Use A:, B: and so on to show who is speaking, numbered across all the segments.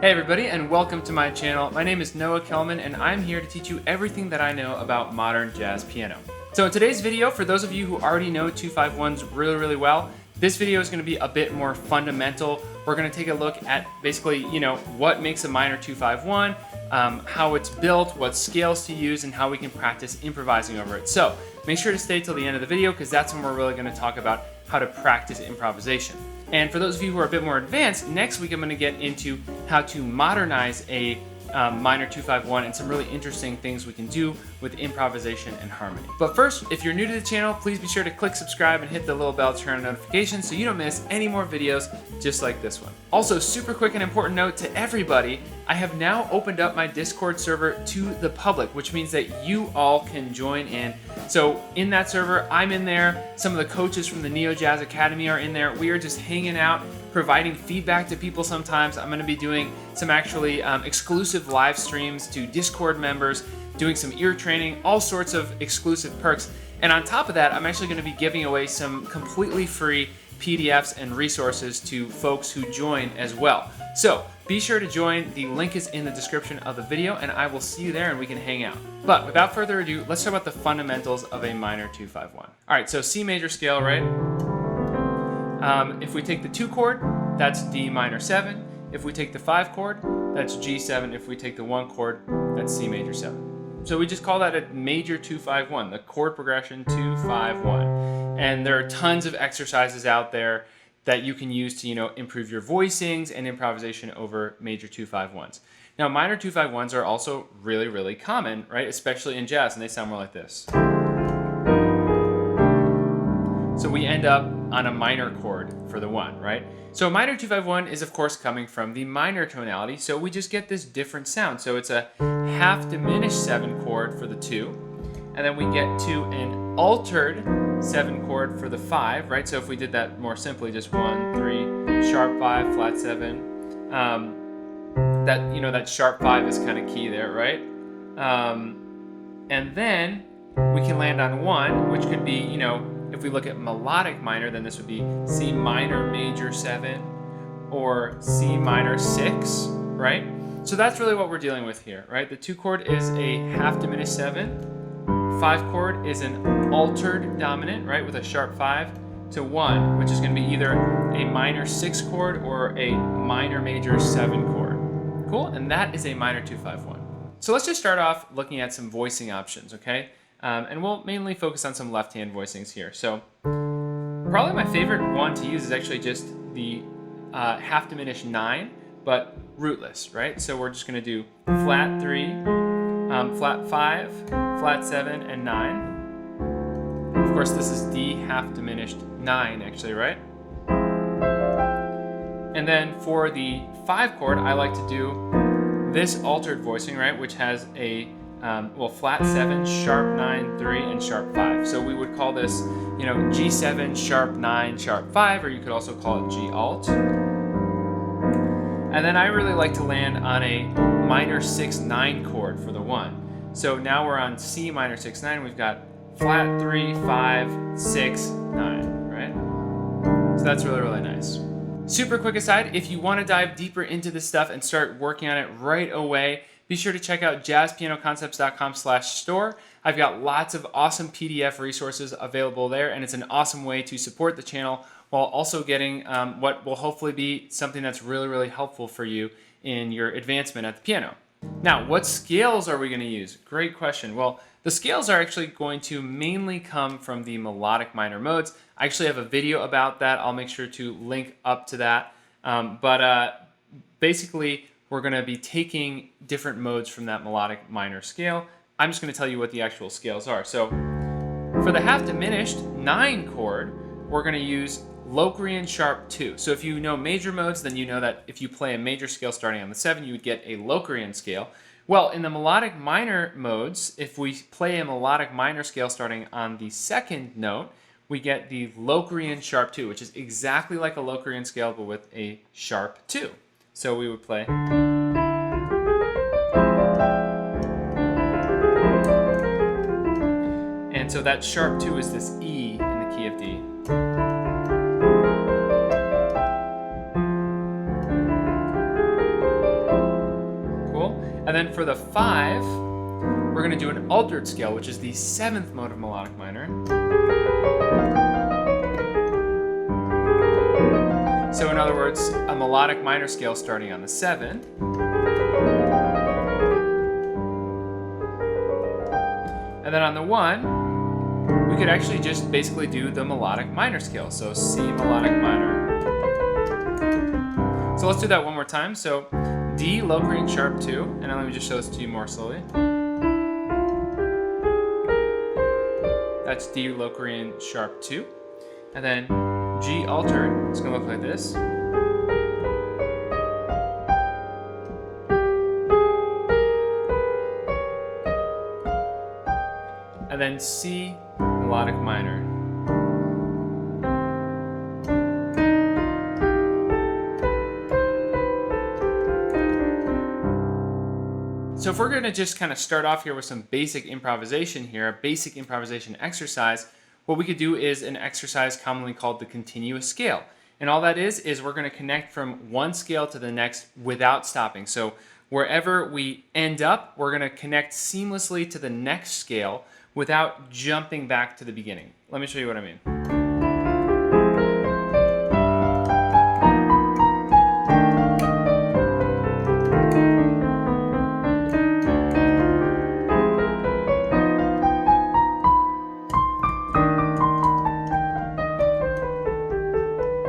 A: Hey everybody, and welcome to my channel. My name is Noah Kellman, and I'm here to teach you everything that I know about modern jazz piano. So in today's video, for those of you who already know 251s really well, this video is going to be a bit more fundamental. We're going to take a look at basically, what makes a minor 251, how it's built, what scales to use, and how we can practice improvising over it. So make sure to stay till the end of the video because that's when we're really going to talk about how to practice improvisation. And for those of you who are a bit more advanced, next week I'm going to get into how to modernize a minor 251 and some really interesting things we can do with improvisation and harmony. But first, if you're new to the channel, please be sure to click subscribe and hit the little bell to turn on notifications so you don't miss any more videos just like this one. Also, super quick and important note to everybody, I have now opened up my Discord server to the public, which means that you all can join in. So in that server, I'm in there, some of the coaches from the Neo Jazz Academy are in there. We are just hanging out, providing feedback to people sometimes. I'm gonna be doing some actually exclusive live streams to Discord members, doing some ear training, all sorts of exclusive perks. And on top of that, I'm actually gonna be giving away some completely free PDFs and resources to folks who join as well. So be sure to join. The link is in the description of the video, and I will see you there and we can hang out. But without further ado, let's talk about the fundamentals of a minor 251. All right, so C major scale, right? If we take the 2 chord, that's D minor 7. If we take the 5 chord, that's G7. If we take the 1 chord, that's C major 7. So we just call that a major 251, the chord progression 251. And there are tons of exercises out there that you can use to, improve your voicings and improvisation over major 251s. Now, minor 251s are also really common, right? Especially in jazz, and they sound more like this. So we end up on a minor chord for the 1, right? So a minor 251 is, of course, coming from the minor tonality, so we just get this different sound. So it's a half diminished 7 chord for the 2, and then we get to an altered 7 chord for the 5, right? So if we did that more simply, just 1, 3, sharp 5, flat 7, that sharp 5 is kind of key there, right? And then we can land on 1, which could be, if we look at melodic minor, then this would be C minor major 7 or C minor 6, right? So that's really what we're dealing with here, right? The 2 chord is a half diminished 7. 5 chord is an altered dominant, right, with a sharp 5 to 1, which is going to be either a minor 6 chord or a minor major 7 chord. Cool? And that is a minor 251. So let's just start off looking at some voicing options, okay? And we'll mainly focus on some left-hand voicings here. So probably my favorite one to use is actually just the half diminished 9, but rootless, right? So we're just going to do flat 3, flat 5, flat 7, and 9. Of course, this is D half diminished 9, actually, right? And then for the 5 chord, I like to do this altered voicing, right, which has a flat 7, sharp 9, 3, and sharp 5. So we would call this, G7, sharp 9, sharp 5, or you could also call it G alt. And then I really like to land on a minor 6, 9 chord for the 1. So now we're on C minor 6, 9. We've got flat 3, 5, 6, 9, right? So that's really nice. Super quick aside, if you want to dive deeper into this stuff and start working on it right away, be sure to check out jazzpianoconcepts.com/store. I've got lots of awesome PDF resources available there, and it's an awesome way to support the channel while also getting what will hopefully be something that's really helpful for you in your advancement at the piano. Now, what scales are we going to use? Great question. Well, the scales are actually going to mainly come from the melodic minor modes. I actually have a video about that. I'll make sure to link up to that. Basically, we're going to be taking different modes from that melodic minor scale. I'm just going to tell you what the actual scales are. So for the half diminished 9 chord, we're going to use Locrian sharp 2. So if you know major modes, then you know that if you play a major scale starting on the 7, you would get a Locrian scale. Well, in the melodic minor modes, if we play a melodic minor scale starting on the 2nd note, we get the Locrian sharp 2, which is exactly like a Locrian scale, but with a sharp 2. So we would play. And so that sharp 2 is this E in the key of D. And then for the 5, we're going to do an altered scale, which is the 7th mode of melodic minor. So in other words, a melodic minor scale starting on the 7. And then on the 1, we could actually just basically do the melodic minor scale. So C melodic minor. So let's do that one more time. So D, low Korean sharp 2, and now let me just show this to you more slowly. That's D, low Korean sharp 2. And then G altered, it's gonna look like this. And then C, melodic minor. So if we're going to just kind of start off here with some basic improvisation here, a basic improvisation exercise, what we could do is an exercise commonly called the continuous scale. And all that is we're going to connect from one scale to the next without stopping. So wherever we end up, we're going to connect seamlessly to the next scale without jumping back to the beginning. Let me show you what I mean.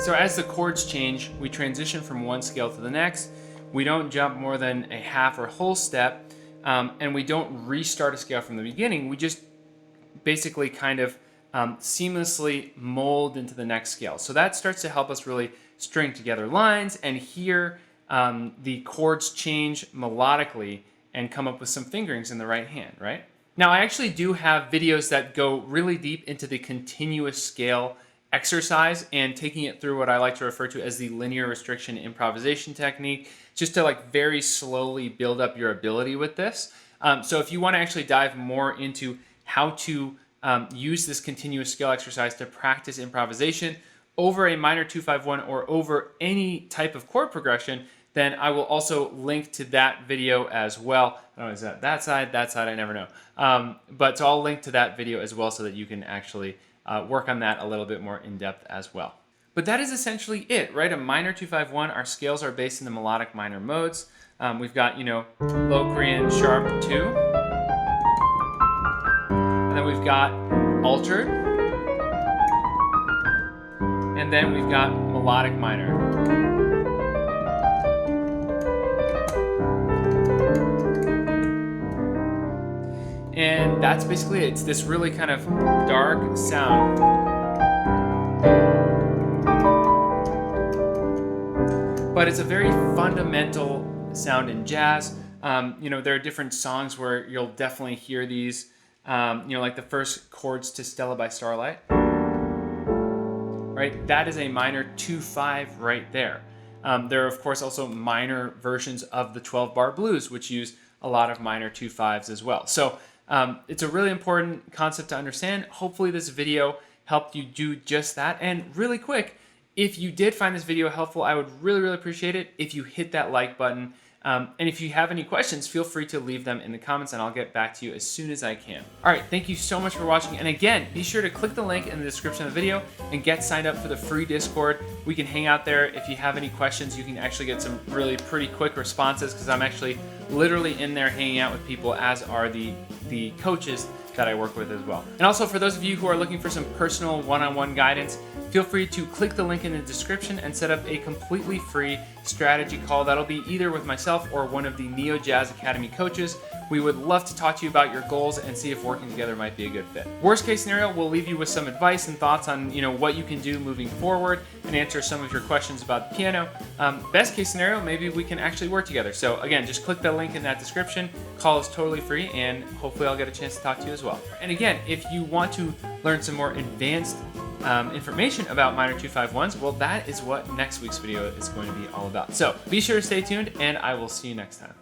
A: So as the chords change, we transition from one scale to the next. We don't jump more than a half or whole step, and we don't restart a scale from the beginning. We just basically kind of seamlessly mold into the next scale. So that starts to help us really string together lines and hear the chords change melodically and come up with some fingerings in the right hand, right? Now I actually do have videos that go really deep into the continuous scale exercise and taking it through what I like to refer to as the linear restriction improvisation technique, just to like very slowly build up your ability with this. So if you want to actually dive more into how to use this continuous scale exercise to practice improvisation over a minor 2-5-1 or over any type of chord progression, then I will also link to that video as well. I don't know, is that side, I never know. But so I'll link to that video as well so that you can actually work on that a little bit more in depth as well. But that is essentially it, right? A minor 2-5-1, our scales are based in the melodic minor modes. We've got, low Korean sharp 2. And then we've got altered. And then we've got melodic minor. And that's basically it. It's this really kind of dark sound. But it's a very fundamental sound in jazz. There are different songs where you'll definitely hear these, like the first chords to Stella by Starlight. Right? That is a minor 2-5 right there. There are, of course, also minor versions of the 12-bar blues, which use a lot of minor 2-5s as well. So it's a really important concept to understand. Hopefully this video helped you do just that. And really quick, if you did find this video helpful, I would really, really appreciate it if you hit that like button. And if you have any questions, feel free to leave them in the comments and I'll get back to you as soon as I can. All right, thank you so much for watching. And again, be sure to click the link in the description of the video and get signed up for the free Discord. We can hang out there. If you have any questions, you can actually get some really pretty quick responses because I'm actually literally in there hanging out with people, as are the coaches that I work with as well. And also for those of you who are looking for some personal one-on-one guidance, feel free to click the link in the description and set up a completely free strategy call. That'll be either with myself or one of the Neo Jazz Academy coaches. We would love to talk to you about your goals and see if working together might be a good fit. Worst case scenario, we'll leave you with some advice and thoughts on what you can do moving forward and answer some of your questions about the piano. Best case scenario, maybe we can actually work together. So again, just click the link in that description. Call is totally free and hopefully I'll get a chance to talk to you as well. And again, if you want to learn some more advanced information about minor 2-5-1s, well, that is what next week's video is going to be all about. So be sure to stay tuned and I will see you next time.